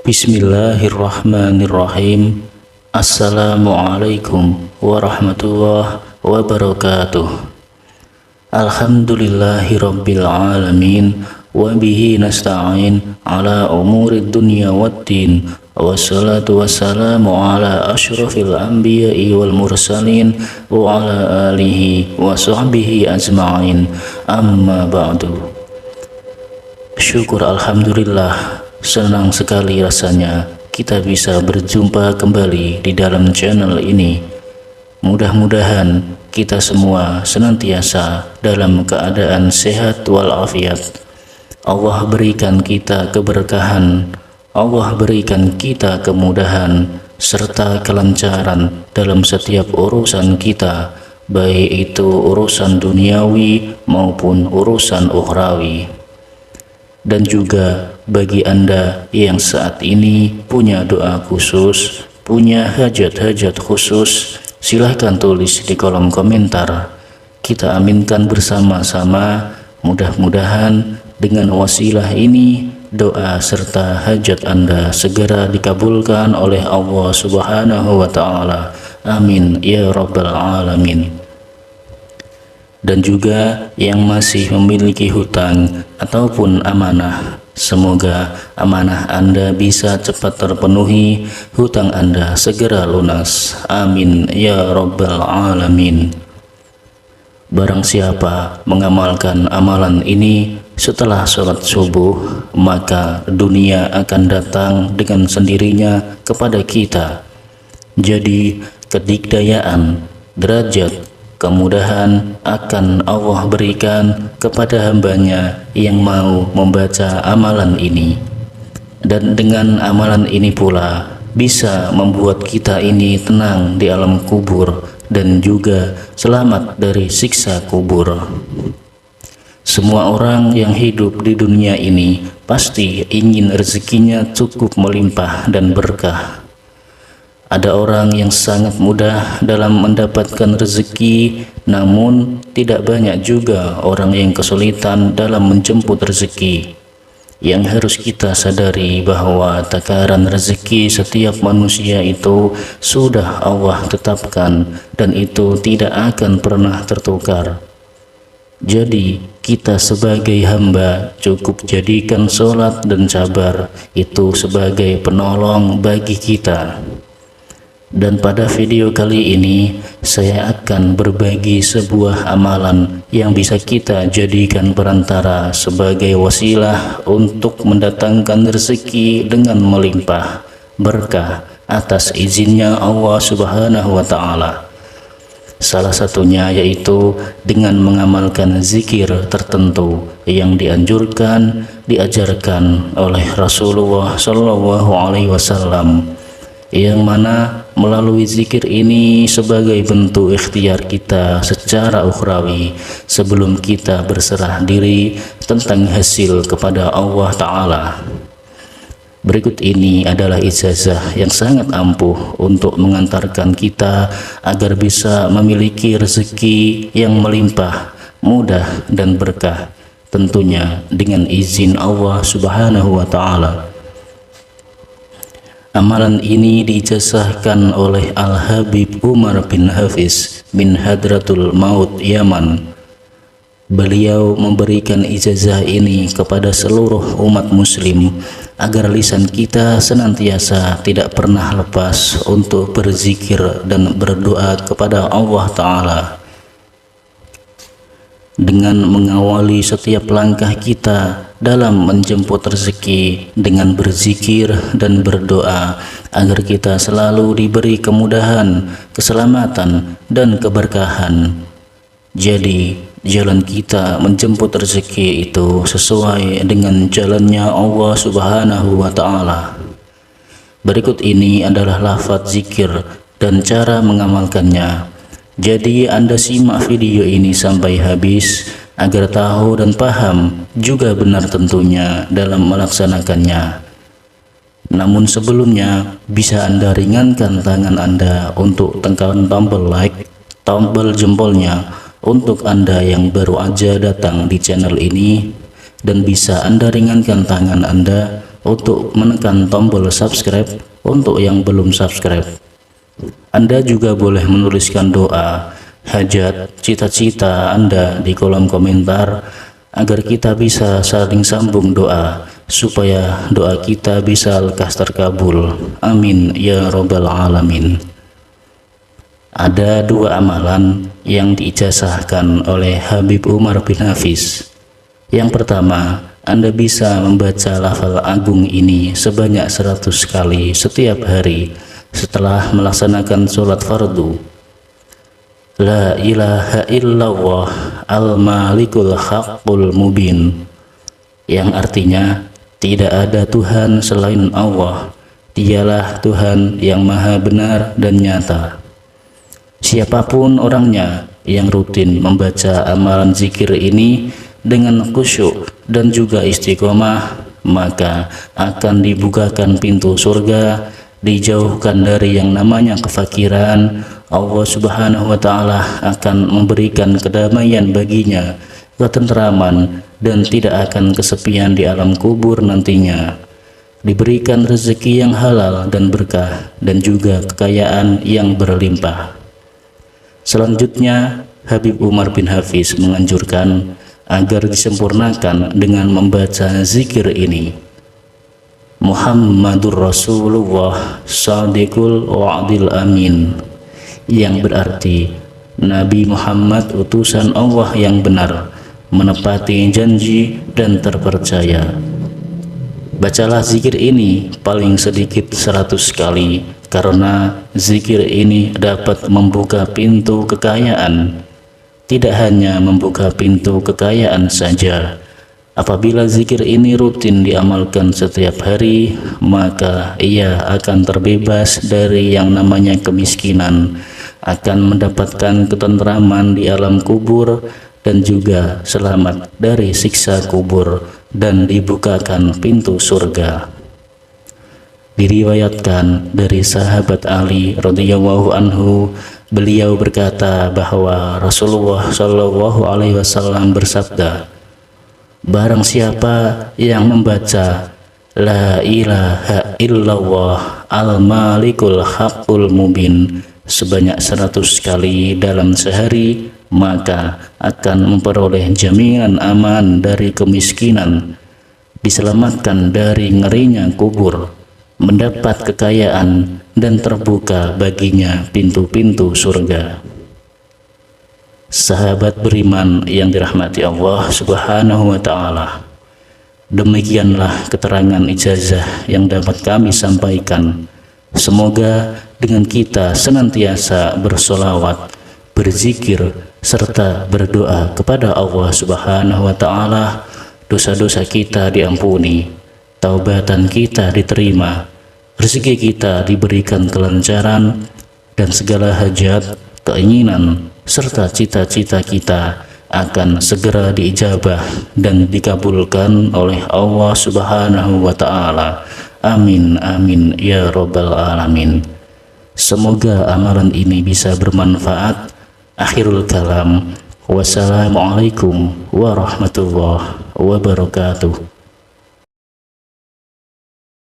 Bismillahirrahmanirrahim. Assalamualaikum warahmatullahi wabarakatuh. Alhamdulillahi rabbil alamin, wa bihi nasta'in ala umurid dunya waddin, wassalatu wassalamu ala ashrafil anbiya'i wal mursalin wa ala alihi wa sahbihi ajma'in, amma ba'du. Syukur alhamdulillah, senang sekali rasanya kita bisa berjumpa kembali di dalam channel ini. Mudah-mudahan kita semua senantiasa dalam keadaan sehat walafiat. Allah berikan kita keberkahan, Allah berikan kita kemudahan serta kelancaran dalam setiap urusan kita, baik itu urusan duniawi maupun urusan ukhrawi. Dan juga bagi Anda yang saat ini punya doa khusus, punya hajat-hajat khusus, silahkan tulis di kolom komentar. Kita aminkan bersama-sama, mudah-mudahan dengan wasilah ini doa serta hajat Anda segera dikabulkan oleh Allah Subhanahu wa Ta'ala. Amin ya Rabbal Alamin. Dan juga yang masih memiliki hutang ataupun amanah, semoga amanah Anda bisa cepat terpenuhi, hutang Anda segera lunas. Amin ya Rabbal Alamin. Barang siapa mengamalkan amalan ini setelah sholat subuh, maka dunia akan datang dengan sendirinya kepada kita. Jadi kedikdayaan, derajat, kemudahan akan Allah berikan kepada hambanya yang mau membaca amalan ini. Dan dengan amalan ini pula bisa membuat kita ini tenang di alam kubur dan juga selamat dari siksa kubur. Semua orang yang hidup di dunia ini pasti ingin rezekinya cukup melimpah dan berkah. Ada orang yang sangat mudah dalam mendapatkan rezeki, namun tidak banyak juga orang yang kesulitan dalam menjemput rezeki. Yang harus kita sadari bahwa takaran rezeki setiap manusia itu sudah Allah tetapkan dan itu tidak akan pernah tertukar. Jadi kita sebagai hamba cukup jadikan sholat dan sabar itu sebagai penolong bagi kita. Dan pada video kali ini saya akan berbagi sebuah amalan yang bisa kita jadikan perantara sebagai wasilah untuk mendatangkan rezeki dengan melimpah berkah atas izinnya Allah Subhanahu wa Ta'ala. Salah satunya yaitu dengan mengamalkan zikir tertentu yang dianjurkan, diajarkan oleh Rasulullah Shallallahu Alaihi Wasallam, yang mana melalui zikir ini sebagai bentuk ikhtiar kita secara ukhrawi sebelum kita berserah diri tentang hasil kepada Allah Ta'ala. Berikut ini adalah ijazah yang sangat ampuh untuk mengantarkan kita agar bisa memiliki rezeki yang melimpah, mudah dan berkah, tentunya dengan izin Allah Subhanahu wa Ta'ala. Amalan ini diijazahkan oleh Al-Habib Umar bin Hafiz bin Hadratul Maut Yaman. Beliau memberikan ijazah ini kepada seluruh umat muslim agar lisan kita senantiasa tidak pernah lepas untuk berzikir dan berdoa kepada Allah Ta'ala. Dengan mengawali setiap langkah kita dalam menjemput rezeki dengan berzikir dan berdoa agar kita selalu diberi kemudahan, keselamatan dan keberkahan. Jadi jalan kita menjemput rezeki itu sesuai dengan jalannya Allah Subhanahu wa Ta'ala. Berikut ini adalah lafaz zikir dan cara mengamalkannya. Jadi Anda simak video ini sampai habis agar tahu dan paham juga benar tentunya dalam melaksanakannya. Namun sebelumnya bisa Anda ringankan tangan Anda untuk tekan tombol like, tombol jempolnya untuk Anda yang baru aja datang di channel ini, dan bisa Anda ringankan tangan Anda untuk menekan tombol subscribe untuk yang belum subscribe. Anda juga boleh menuliskan doa, hajat, cita-cita Anda di kolom komentar agar kita bisa saling sambung doa, supaya doa kita bisa lekas terkabul. Amin ya robbal alamin. Ada dua amalan yang diijazahkan oleh Habib Umar bin Hafiz. Yang pertama, Anda bisa membaca lafal agung ini sebanyak 100 kali setiap hari setelah melaksanakan sholat fardu. La ilaha illallah al-malikul haqqul mubin, yang artinya tidak ada Tuhan selain Allah, dialah Tuhan yang maha benar dan nyata. Siapapun orangnya yang rutin membaca amalan zikir ini dengan khusyuk dan juga istiqomah, maka akan dibukakan pintu surga, dijauhkan dari yang namanya kefakiran. Allah Subhanahu wa Ta'ala akan memberikan kedamaian baginya, ketentraman, dan tidak akan kesepian di alam kubur nantinya. Diberikan rezeki yang halal dan berkah, dan juga kekayaan yang berlimpah. Selanjutnya, Habib Umar bin Hafiz menganjurkan agar disempurnakan dengan membaca zikir ini. Muhammadur Rasulullah Shadiqul Wa'dil Amin, yang berarti Nabi Muhammad utusan Allah yang benar, menepati janji dan terpercaya. Bacalah zikir ini paling sedikit 100 kali, karena zikir ini dapat membuka pintu kekayaan. Tidak hanya membuka pintu kekayaan saja, apabila zikir ini rutin diamalkan setiap hari, maka ia akan terbebas dari yang namanya kemiskinan, akan mendapatkan ketentraman di alam kubur, dan juga selamat dari siksa kubur dan dibukakan pintu surga. Diriwayatkan dari sahabat Ali radhiyallahu anhu, beliau berkata bahwa Rasulullah shallallahu alaihi wasallam bersabda, barang siapa yang membaca la ilaha illallah al-malikul haqqul mubin sebanyak 100 kali dalam sehari, maka akan memperoleh jaminan aman dari kemiskinan, diselamatkan dari ngerinya kubur, mendapat kekayaan, dan terbuka baginya pintu-pintu surga. Sahabat beriman yang dirahmati Allah Subhanahu wa Ta'ala, demikianlah keterangan ijazah yang dapat kami sampaikan. Semoga dengan kita senantiasa bersolawat, berzikir, serta berdoa kepada Allah Subhanahu wa Ta'ala, dosa-dosa kita diampuni, taubatan kita diterima, rezeki kita diberikan kelancaran, dan segala hajat, keinginan, serta cita-cita kita akan segera diijabah dan dikabulkan oleh Allah Subhanahu wa Ta'ala. Amin amin ya robbal alamin. Semoga amalan ini bisa bermanfaat. Akhirul kalam, wassalamualaikum warahmatullahi wabarakatuh.